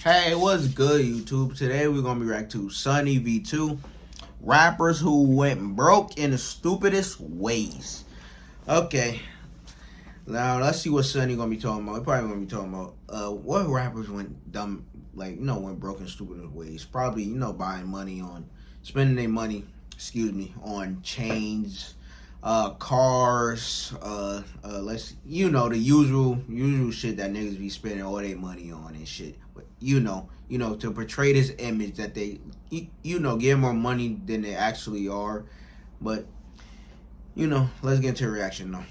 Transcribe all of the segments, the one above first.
Hey, what's good, YouTube? Today we're gonna be reacting to SunnyV2, rappers who went broke in the stupidest ways. Okay, now let's see what Sunny gonna be talking about. He probably gonna be talking about what rappers went dumb, like went broke in stupid ways. Probably buying money on, spending their money, on chains, cars, let's the usual shit that niggas be spending all their money on and shit. But to portray this image that they get more money than they actually are. But let's get into a reaction though.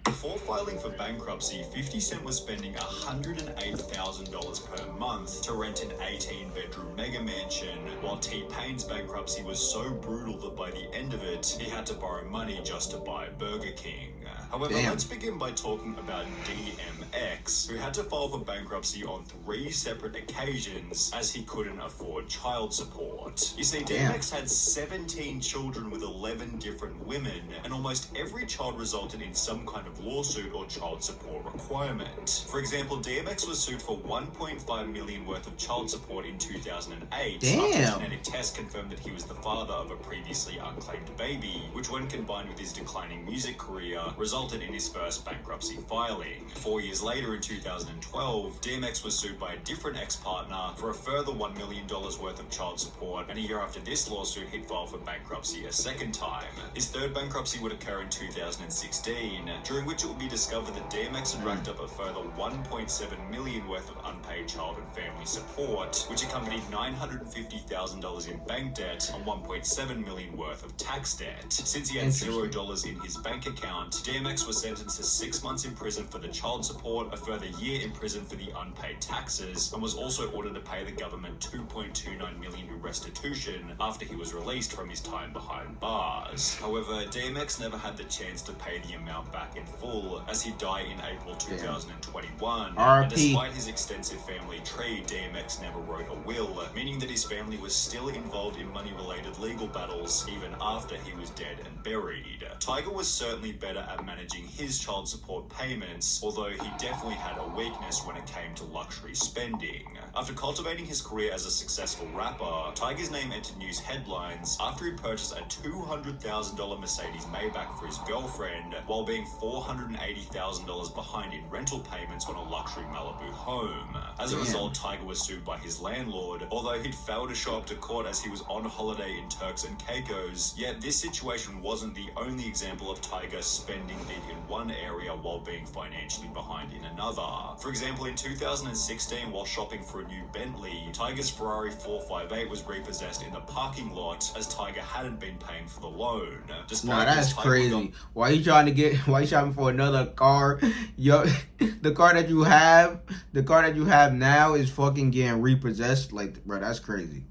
Before filing for bankruptcy, 50 Cent was spending $108,000 per month to rent an 18-bedroom mega mansion, while T-Pain's bankruptcy was so brutal that by the end of it, he had to borrow money just to buy Burger King. However, let's begin by talking about DMX, who had to file for bankruptcy on 3 separate occasions as he couldn't afford child support. You see, DMX had 17 children with 11 different women, and almost every child resulted in some kind of lawsuit or child support requirement. For example, DMX was sued for $1.5 million worth of child support in 2008 after genetic tests confirmed that he was the father of a previously unclaimed baby, which when combined with his declining music career, resulted in his first bankruptcy filing. 4 years later, in 2012, DMX was sued by a different ex-partner for a further $1 million worth of child support, and a year after this lawsuit, he'd filed for bankruptcy a second time. His third bankruptcy would occur in 2016, during which it would be discovered that DMX had racked up a further $1.7 million worth of unpaid child and family support, which accompanied $950,000 in bank debt and $1.7 million worth of tax debt. Since he had $0 in his bank account, DMX was sentenced to 6 months in prison for the child support, a further year in prison for the unpaid taxes, and was also ordered to pay the government $2.29 million in restitution after he was released from his time behind bars. However, DMX never had the chance to pay the amount back in full, as he died in April 2021. And despite his extensive family tree, DMX never wrote a will, meaning that his family was still involved in money-related legal battles even after he was dead and buried. Tiger was certainly better at managing his child support payments, although he definitely had a weakness when it came to luxury spending. After cultivating his career as a successful rapper, Tiger's name entered news headlines after he purchased a $200,000 Mercedes Maybach for his girlfriend, while being $480,000 behind in rental payments on a luxury Malibu home. As a result, Tiger was sued by his landlord, although he'd failed to show up to court as he was on holiday in Turks and Caicos. Yet this situation wasn't the only example of Tiger spending big in one area while being financially behind in another. For example, in 2016, while shopping for a new Bentley, Tiger's Ferrari 458 was repossessed in the parking lot as Tiger hadn't been paying for the loan. Nah, that's crazy. Why you shopping for another car? The car that you have now is fucking getting repossessed. Like, bro, that's crazy.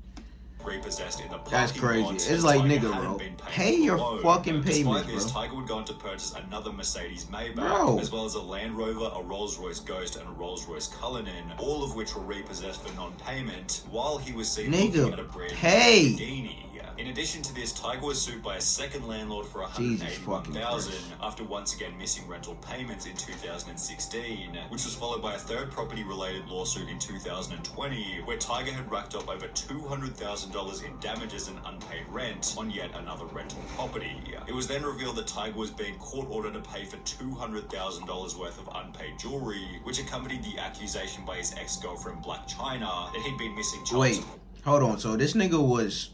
Repossessed in the parking That's crazy. lot, It's like, nigga, bro, pay your fucking payments, bro. This, Tiger would go on to purchase another Mercedes Maybach, as well as a Land Rover, a Rolls-Royce Ghost, and a Rolls-Royce Cullinan, all of which were repossessed for non-payment, while he was seen looking at a brand new Lamborghini. In addition to this, Tiger was sued by a second landlord for $181,000 after once again missing rental payments in 2016, which was followed by a third property-related lawsuit in 2020, where Tiger had racked up over $200,000 in damages and unpaid rent on yet another rental property. It was then revealed that Tiger was being court-ordered to pay for $200,000 worth of unpaid jewelry, which accompanied the accusation by his ex-girlfriend Black China that he'd been missing child support. Wait, hold on. So this nigga was...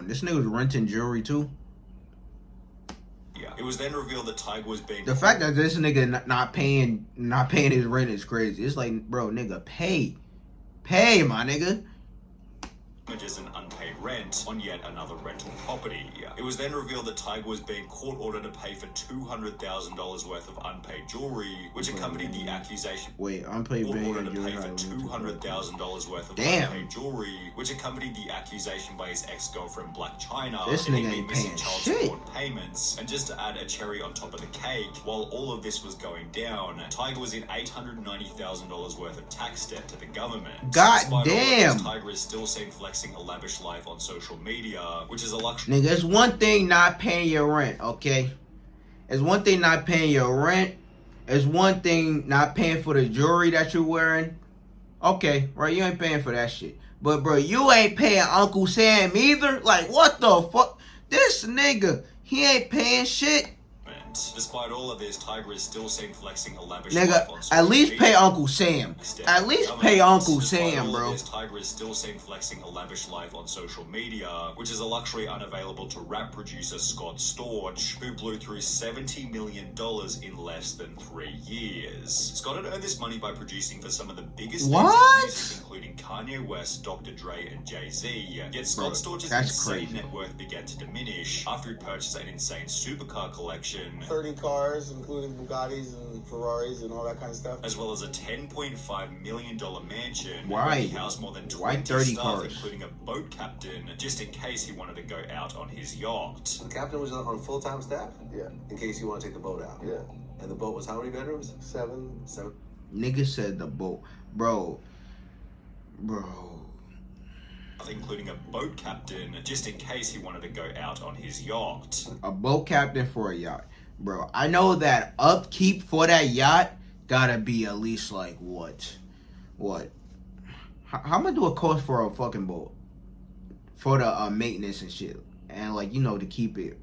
this nigga was renting jewelry too? Yeah. It was then revealed that Tiger was being... The fact that this nigga not paying his rent is crazy. It's like, bro, nigga, pay, my nigga. Damages and unpaid rent on yet another rental property. It was then revealed that Tiger was being court-ordered to pay for $200,000 worth of unpaid jewelry, which accompanied the accusation. Wait, unpaid ordered to pay for $200,000 worth of unpaid jewelry, which accompanied the accusation by his ex-girlfriend Black China. This nigga ain't paying child support payments. And just to add a cherry on top of the cake, while all of this was going down, Tiger was in $890,000 worth of tax debt to the government. God damn! Tiger is still seen flexing a lavish life on social media, which is a luxury. Nigga, it's one thing not paying your rent, okay? It's one thing not paying your rent. It's one thing not paying for the jewelry that you're wearing. Okay, right, you ain't paying for that shit. But, bro, you ain't paying Uncle Sam either? Like, what the fuck? This nigga, he ain't paying shit. Despite all of this, Tiger is still seen flexing a lavish Nigga, life on social at least media. pay Uncle Sam. At least pay Uncle Sam, bro. Tiger is still seen flexing a lavish life on social media, which is a luxury unavailable to rap producer Scott Storch, who blew through $70 million in less than 3 years. Scott had earned this money by producing for some of the biggest names in music, including Kanye West, Dr. Dre, and Jay-Z. Yet Scott Storch's insane net worth began to diminish after he purchased an insane supercar collection, 30 cars, including Bugattis and Ferraris and all that kind of stuff, as well as a $10.5 million mansion. Why? He housed more than 20 staff, including a boat captain, just in case he wanted to go out on his yacht. The captain was on full-time staff? Yeah. In case you want to take the boat out? Yeah. And the boat was how many bedrooms? Seven. Nigga said the boat. Bro. Including a boat captain, just in case he wanted to go out on his yacht. A boat captain for a yacht. Bro, I know that upkeep for that yacht gotta be at least like what? How much do it cost for a fucking boat? For the maintenance and shit. And like, you know, to keep it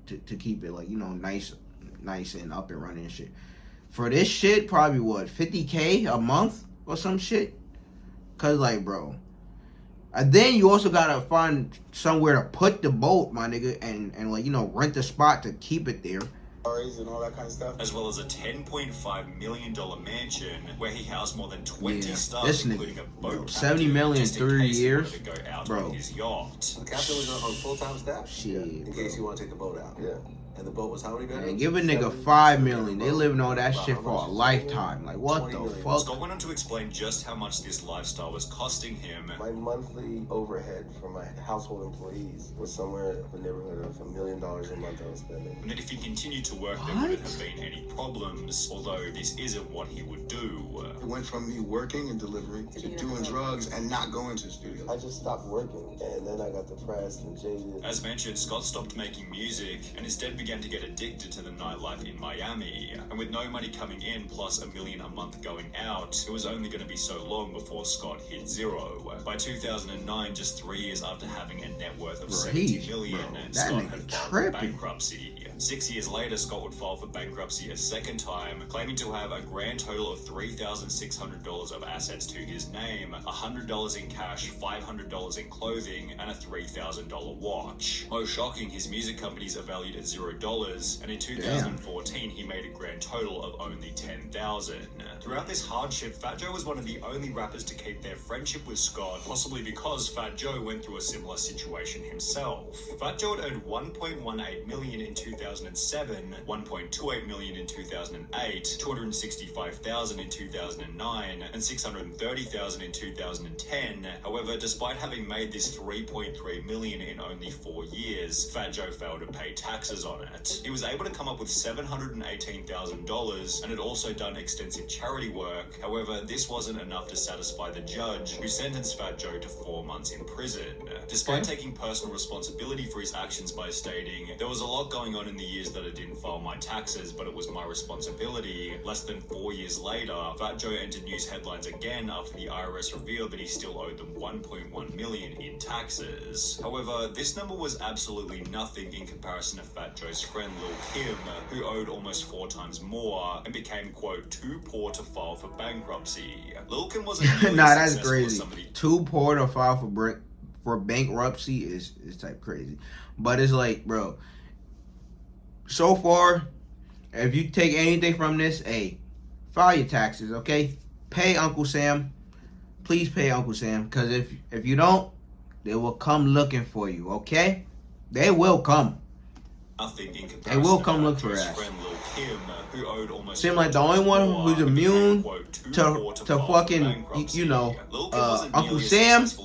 like, you know, nice and up and running and shit. For this shit, probably what, 50K a month or some shit? Cause like, bro. And then you also gotta find somewhere to put the boat, my nigga, and like, you know, rent a spot to keep it there. And all that kind of stuff, as well as a $10.5 million mansion where he housed more than 20 staff, this including a boat captain, $70 million in 3 years, to go out bro. On his yacht. The captain was on full-time staff? Shit, in case you want to take the boat out. Yeah. And the boat was how many bedrooms? Man, give a nigga $5 million. They living on that shit for a lifetime. Like, what the fuck? Scott went on to explain just how much this lifestyle was costing him. My monthly overhead for my household employees was somewhere in the neighborhood of $1 million a month I was spending. And that if he continued to work, there wouldn't have been any problems, although this isn't what he would do. It went from me working and delivering to doing drugs and not going to the studio. I just stopped working, and then I got depressed and jaded. As mentioned, Scott stopped making music and instead began to get addicted to the nightlife in Miami. And with no money coming in plus $1 million a month going out, it was only going to be so long before Scott hit zero. By 2009, just 3 years after having a net worth of $70 million, Scott had filed for bankruptcy. 6 years later, Scott would file for bankruptcy a second time, claiming to have a grand total of $3,600 of assets to his name, $100 in cash, $500 in clothing, and a $3,000 watch. Most shocking, his music companies are valued at $0, and in 2014 he made a grand total of only $10,000. Throughout this hardship, Fat Joe was one of the only rappers to keep their friendship with Scott, possibly because Fat Joe went through a similar situation himself. Fat Joe had earned $1.18 million in 2007, $1.28 million in 2008, $265,000 in 2009, and $630,000 in 2010. However, despite having made this $3.3 million in only 4 years, Fat Joe failed to pay taxes on it. He was able to come up with $718,000 and had also done extensive charity work. However, this wasn't enough to satisfy the judge, who sentenced Fat Joe to 4 months in prison. Despite taking personal responsibility for his actions by stating, "There was a lot going on in the years that I didn't file my taxes, but it was my responsibility," less than 4 years later, Fat Joe entered news headlines again after the IRS revealed that he still owed them $1.1 million in taxes. However, this number was absolutely nothing in comparison to Fat Joe's friend Lil Kim, who owed almost 4 times more and became, quote, too poor to file for bankruptcy. Lil Kim wasn't really nah, that's crazy. Too poor to file for bankruptcy is type crazy. But it's like, bro, so far, if you take anything from this, hey, file your taxes, okay? Pay Uncle Sam. Please pay Uncle Sam, because if you don't, they will come looking for you, okay? They will come. They will come look for us. Seem like the only one who's immune to fucking, you know, Uncle Sam is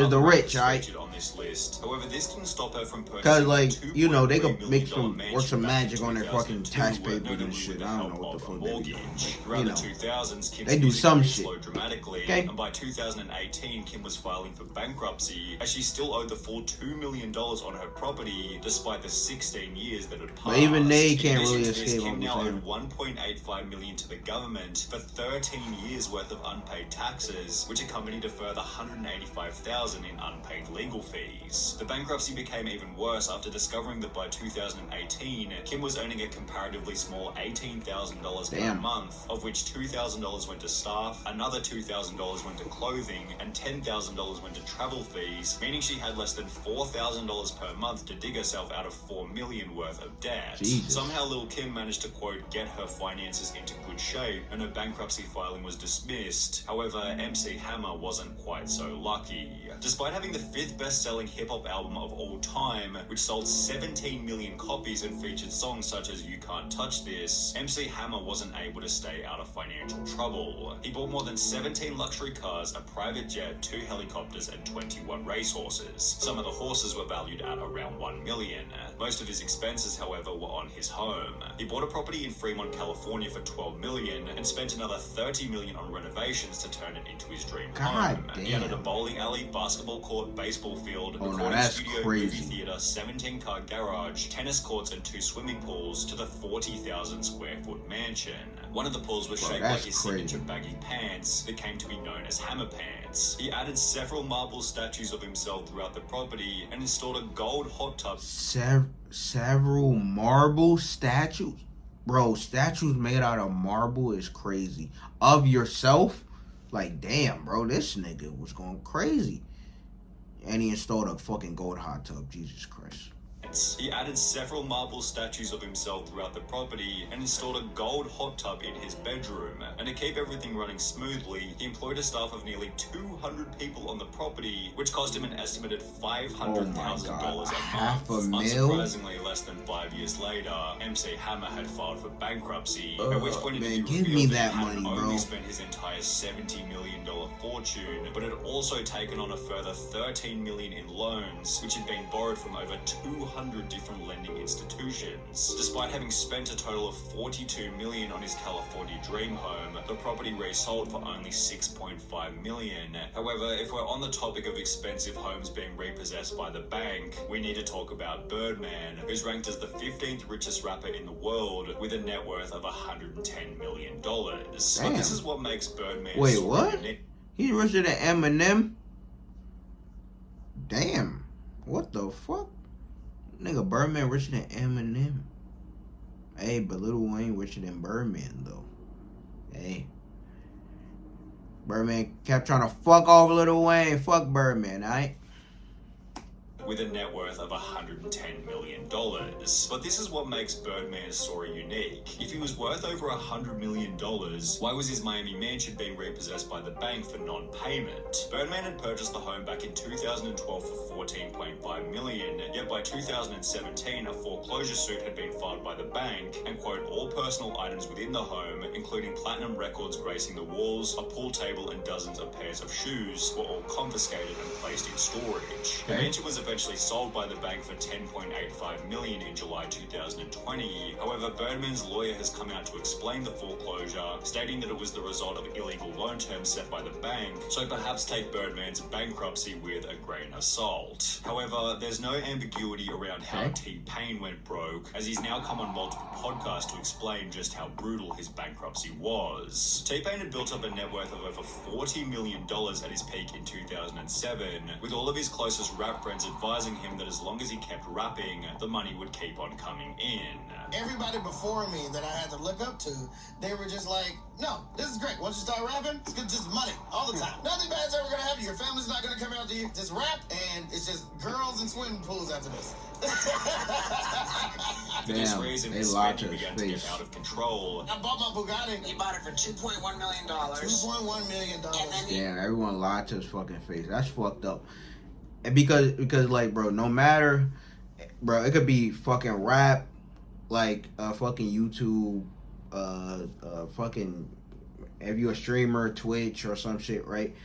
the rich, alright? this list. However, this didn't stop her from purchasing. Cause like, you know, they $2.3 could make million some work some mansion magic on their back in fucking 2002, tax papers notably and shit. with the I don't help know what of the a fuck they be mortgage. doing. Throughout You the know, 2000s, Kim's they do music some career shit. slowed dramatically, Okay. and by 2018, Kim was filing for bankruptcy as she still owed the full $2 million on her property, despite the 16 years that had passed. But even they can't In addition really to this, escape Kim on now the owed $1.85 million to the government for 13 years worth of unpaid taxes, which accompanied a further $185,000 in unpaid legal fees. The bankruptcy became even worse after discovering that by 2018, Kim was earning a comparatively small $18,000 per Damn. month, of which $2,000 went to staff, another $2,000 went to clothing, and $10,000 went to travel fees, meaning she had less than $4,000 per month to dig herself out of $4 million worth of debt. Jesus. Somehow Lil' Kim managed to, quote, get her finances into good shape, and her bankruptcy filing was dismissed. However, MC Hammer wasn't quite so lucky. Despite having the 5th best-selling hip-hop album of all time, which sold 17 million copies and featured songs such as You Can't Touch This, MC Hammer wasn't able to stay out of financial trouble. He bought more than 17 luxury cars, a private jet, 2 helicopters, and 21 racehorses. Some of the horses were valued at around $1 million. Most of his expenses, however, were on his home. He bought a property in Fremont, California for $12 million and spent another $30 million on renovations to turn it into his dream God home. damn. He added a bowling alley, basketball court, baseball field, Oh, no, recording that's studio, crazy. movie theater, 17-car garage, tennis courts, and 2 swimming pools to the 40,000 square foot mansion. One of the pools was Bro, shaped like that's his crazy. signature baggy pants that came to be known as Hammer Pants. He added several marble statues of himself throughout the property and installed a gold hot tub. Several marble statues, bro. Statues made out of marble is crazy. Of yourself, like damn, bro. This nigga was going crazy, and he installed a fucking gold hot tub. Jesus Christ. He added several marble statues of himself throughout the property and installed a gold hot tub in his bedroom. And to keep everything running smoothly, he employed a staff of nearly 200 people on the property, which cost him an estimated $500,000 a month. Half a mil? Unsurprisingly, less than 5 years later, MC Hammer had filed for bankruptcy, at which point it Man, would give be me revealed that he hadn't money, only bro. spent his entire $70 million fortune, but had also taken on a further $13 million in loans, which had been borrowed from over 200 different lending institutions. Despite having spent a total of $42 million on his California dream home, the property resold for only $6.5 million. However, if we're on the topic of expensive homes being repossessed by the bank, we need to talk about Birdman, who's ranked as the 15th richest rapper in the world with a net worth of $110 million. But this is what makes Birdman Wait, so what? unique. He's richer than Eminem. Damn. What the fuck? Nigga, Birdman richer than Eminem. Hey, but Lil Wayne richer than Birdman, though. Hey. Birdman kept trying to fuck over Lil Wayne. Fuck Birdman, alright? With a net worth of $110 million. But this is what makes Birdman's story unique. If he was worth over $100 million, why was his Miami mansion being repossessed by the bank for non-payment? Birdman had purchased the home back in 2012 for $14.5 million, yet by 2017 a foreclosure suit had been filed by the bank, and quote, all personal items within the home, including platinum records gracing the walls, a pool table, and dozens of pairs of shoes, were all confiscated and placed in storage. The mansion was eventually sold by the bank for $10.85 million in July 2020. However, Birdman's lawyer has come out to explain the foreclosure, stating that it was the result of illegal loan terms set by the bank, so perhaps take Birdman's bankruptcy with a grain of salt. However, there's no ambiguity around how T-Pain went broke, as he's now come on multiple podcasts to explain just how brutal his bankruptcy was. T-Pain had built up a net worth of over $40 million at his peak in 2007, with all of his closest rap friends advising him that as long as he kept rapping, the money would keep on coming in. Everybody before me that I had to look up to, they were just like, no, this is great. Once you start rapping, it's just money all the time. Nothing bad's ever gonna happen. Your family's not gonna come after you. Just rap, and it's just girls and swimming pools after this. For this reason, his spending began to get out of control. I bought my Bugatti. He bought it for $2.1 million. $2.1 million. Damn, everyone lied to his fucking face. That's fucked up. And because like, bro, no matter, bro, it could be fucking rap, like fucking YouTube, fucking if you're a streamer, Twitch or some shit, right?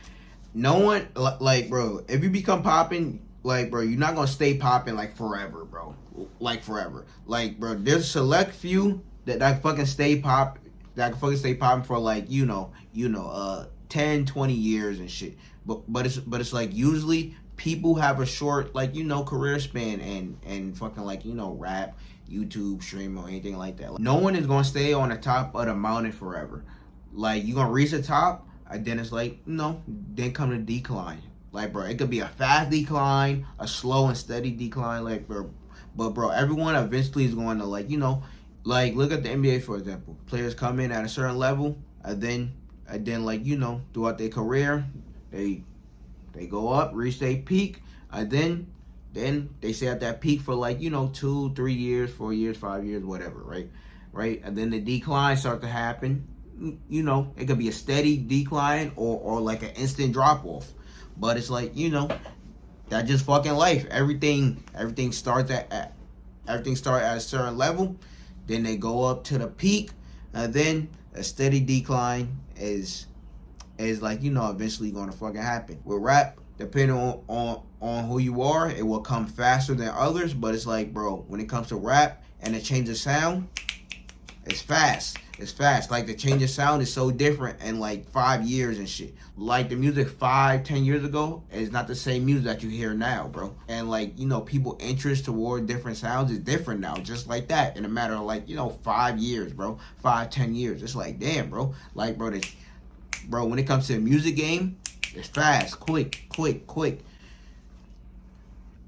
No one like, bro, if you become popping, like, bro, you're not gonna stay popping like forever, bro. Like forever. Like, bro, there's a select few that fucking stay pop, that can fucking stay popping for like, 10, 20 years and shit. But it's like usually people have a short, like, career span and fucking like, rap, YouTube, stream, or anything like that. Like, no one is gonna stay on the top of the mountain forever. Like, you gonna reach the top, and then it's like, then come the decline. Like, bro, it could be a fast decline, a slow and steady decline, like, bro. But, bro, everyone eventually is going to, like, like, look at the NBA, for example. Players come in at a certain level, and then like, throughout their career, they go up, reach their peak, and then they stay at that peak for, like, 2, 3 years, 4 years, 5 years, whatever, right? And then the decline starts to happen. It could be a steady decline or like an instant drop off. But it's like, that's just fucking life. Everything starts at a certain level, then they go up to the peak, and then a steady decline is like, eventually gonna fucking happen. With rap, depending on who you are, it will come faster than others. But it's like, bro, when it comes to rap and the change of sound, it's fast. It's fast. Like, the change of sound is so different in like 5 years and shit. Like, the music 5, 10 years ago is not the same music that you hear now, bro. And like, people interest toward different sounds is different now, just like that. In a matter of like, 5 years, bro. 5, 10 years. It's like, damn, bro. Like, bro, when it comes to the music game, it's fast, quick.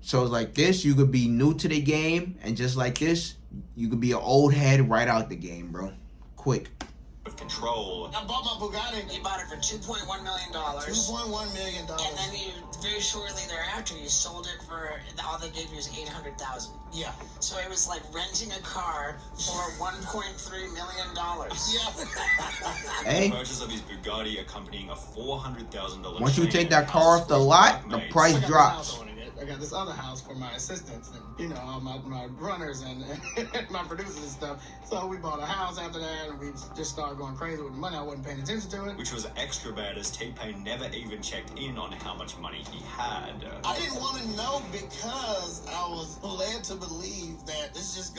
So it's like this, you could be new to the game, and just like this, you could be an old head right out the game, bro. Quick. Of control. I bought my Bugatti. You bought it for $2.1 million. $2.1 million. And then you, very shortly thereafter, you sold it for, all they gave you was $800,000. Yeah. So it was like renting a car for $1.3 million. Yeah. Hey. The purchase of his Bugatti accompanying a $400,000. Once you take that car off the lot, the price drops. I got this other house for my assistants and, all my runners and my producers and stuff. So we bought a house after that, and we just started going crazy with the money. I wasn't paying attention to it. Which was extra bad, as T-Pain never even checked in on how much money he had. I didn't want to know because I was led to believe that it's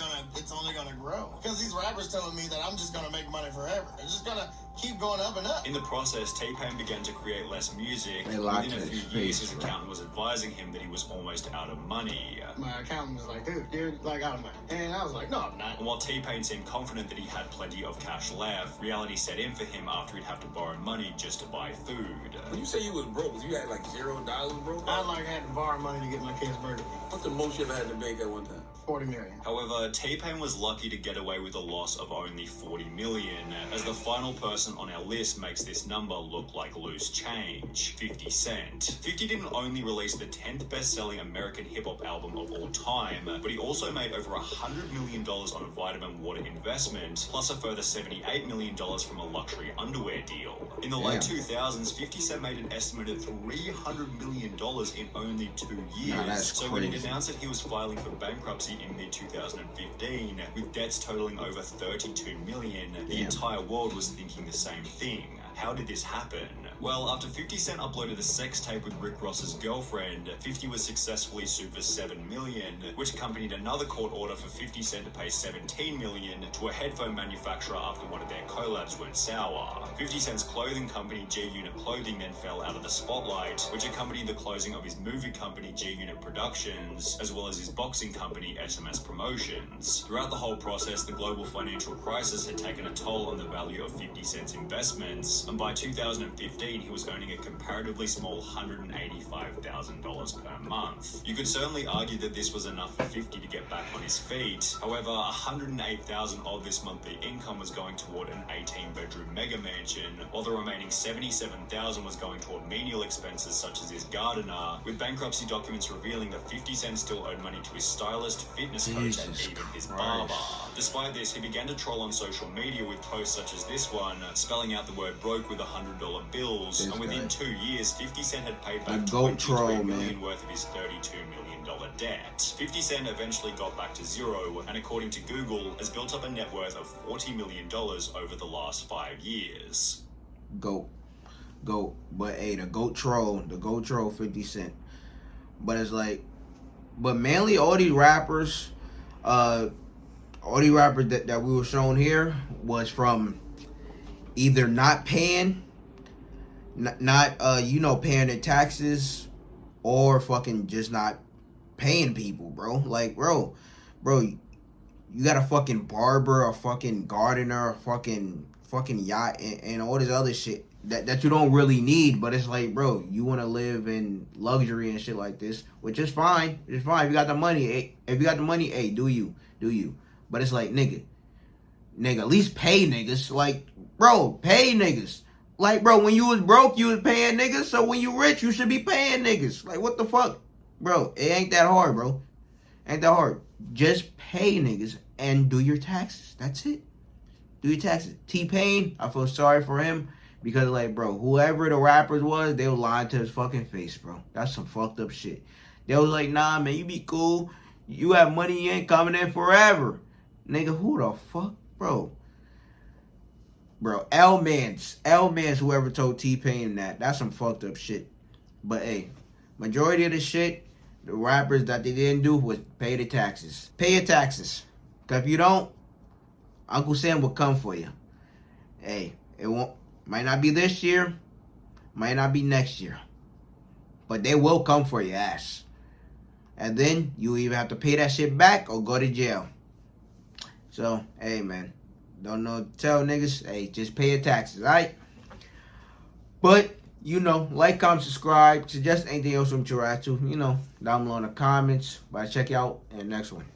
only gonna grow. Because these rappers telling me that I'm just gonna make money forever. It's just gonna keep going up and up. In the process, T-Pain began to create less music. They Within locked a his few face, years, his bro. accountant was advising him that he was almost out of money. My accountant was like, dude, you're like out of money. And I was like, no, I'm not. And while T-Pain seemed confident that he had plenty of cash left, reality set in for him after he'd have to borrow money just to buy food. When you say you was broke, you had like $0 broke? I had to borrow money to get my kids' burger. What's the most you ever had to make at one time? 40 million. However, T-Pain was lucky to get away with a loss of only 40 million, as the final person on our list makes this number look like loose change, 50 Cent. 50 didn't only release the 10th best-selling American hip-hop album of all time, but he also made over $100 million on a vitamin water investment, plus a further $78 million from a luxury underwear deal. In the late 2000s, 50 Cent made an estimated $300 million in only 2 years. Nah, that's so crazy. when he announced that he was filing for bankruptcy in mid-2015, with debts totaling over $32 million, the entire world was thinking the same thing. How did this happen? Well, after 50 Cent uploaded a sex tape with Rick Ross's girlfriend, 50 was successfully sued for $7 million, which accompanied another court order for 50 Cent to pay $17 million to a headphone manufacturer after one of their collabs went sour. 50 Cent's clothing company, G-Unit Clothing, then fell out of the spotlight, which accompanied the closing of his movie company, G-Unit Productions, as well as his boxing company, SMS Promotions. Throughout the whole process, the global financial crisis had taken a toll on the value of 50 Cent's investments, and by 2015, he was earning a comparatively small $185,000 per month. You could certainly argue that this was enough for 50 to get back on his feet. However, $108,000 of this monthly income was going toward an 18-bedroom mega mansion, while the remaining $77,000 was going toward menial expenses such as his gardener, with bankruptcy documents revealing that 50 Cent still owed money to his stylist, fitness coach, and even his barber. Despite this, he began to troll on social media with posts such as this one, spelling out the word broke with $100 bills, and within 2 years, 50 Cent had paid back $23 million worth of his $32 million debt. 50 Cent eventually got back to zero, and according to Google, has built up a net worth of $40 million over the last 5 years. Goat. But hey, the goat troll 50 Cent. But it's like, but mainly all these rappers, that we were shown here was from either not paying, paying their taxes, or fucking just not paying people, bro. Like, bro, you got a fucking barber, a fucking gardener, a fucking yacht, and all this other shit that you don't really need. But it's like, bro, you want to live in luxury and shit like this, which is fine. It's fine if you got the money. If you got the money, hey, do you? But it's like, nigga, at least pay niggas. Like, bro, pay niggas. Like, bro, when you was broke, you was paying niggas. So when you rich, you should be paying niggas. Like, what the fuck? Bro, it ain't that hard, bro. Ain't that hard. Just pay niggas and do your taxes. That's it. Do your taxes. T-Pain, I feel sorry for him. Because, like, bro, whoever the rappers was, they were lying to his fucking face, bro. That's some fucked up shit. They was like, nah, man, you be cool. You have money, you ain't coming in forever. Nigga, who the fuck? Bro, L-Mans, whoever told T-Pain that. That's some fucked up shit. But, hey, majority of the shit, the rappers that they didn't do was pay the taxes. Pay your taxes. Because if you don't, Uncle Sam will come for you. Hey, it might not be this year, might not be next year. But they will come for your ass. And then you either have to pay that shit back or go to jail. So, hey, man. Don't know what to tell niggas. Hey, just pay your taxes, alright? But, like, comment, subscribe. Suggest anything else from you to, down below in the comments. But I'll check you out in the next one.